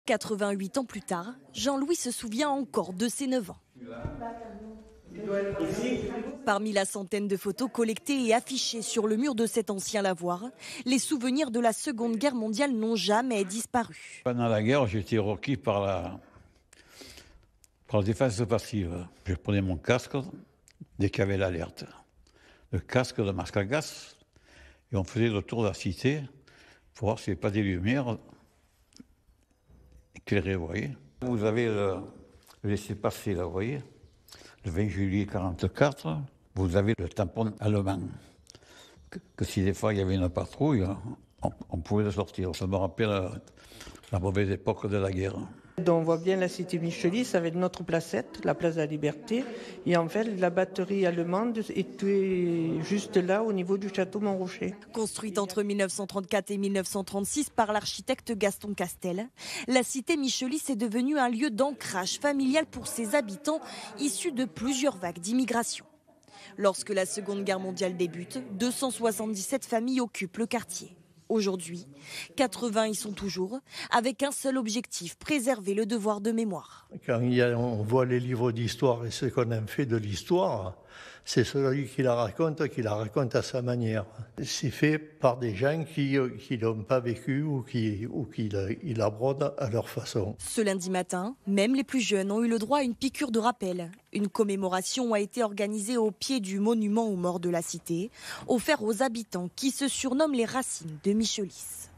88 ans plus tard, Jean-Louis se souvient encore de ses 9 ans. Parmi la centaine de photos collectées et affichées sur le mur de cet ancien lavoir, les souvenirs de la Seconde Guerre mondiale n'ont jamais disparu. Pendant la guerre, j'ai été requis par la défense passive. Je prenais mon casque dès qu'il y avait l'alerte. Le casque de masque à gaz, et on faisait le tour de la cité pour voir s'il n'y avait pas des lumières éclairées, vous voyez. Vous avez le laissez-passer, là, vous voyez. Le 20 juillet 1944, vous avez le tampon allemand. Que si des fois il y avait une patrouille, on pouvait le sortir. Ça me rappelle la mauvaise époque de la guerre. On voit bien la cité Michelis avec notre placette, la place de la Liberté. Et en fait, la batterie allemande était juste là, au niveau du château Montrocher. Construite entre 1934 et 1936 par l'architecte Gaston Castel, la cité Michelis est devenue un lieu d'ancrage familial pour ses habitants, issus de plusieurs vagues d'immigration. Lorsque la Seconde Guerre mondiale débute, 277 familles occupent le quartier. Aujourd'hui, 80 y sont toujours, avec un seul objectif, préserver le devoir de mémoire. Quand on voit les livres d'histoire et ce qu'on en fait de l'histoire, c'est celui qui la raconte à sa manière. C'est fait par des gens qui l'ont pas vécu ou qui l'abordent à leur façon. Ce lundi matin, même les plus jeunes ont eu le droit à une piqûre de rappel. Une commémoration a été organisée au pied du monument aux morts de la cité, offert aux habitants qui se surnomment les racines de Michelis.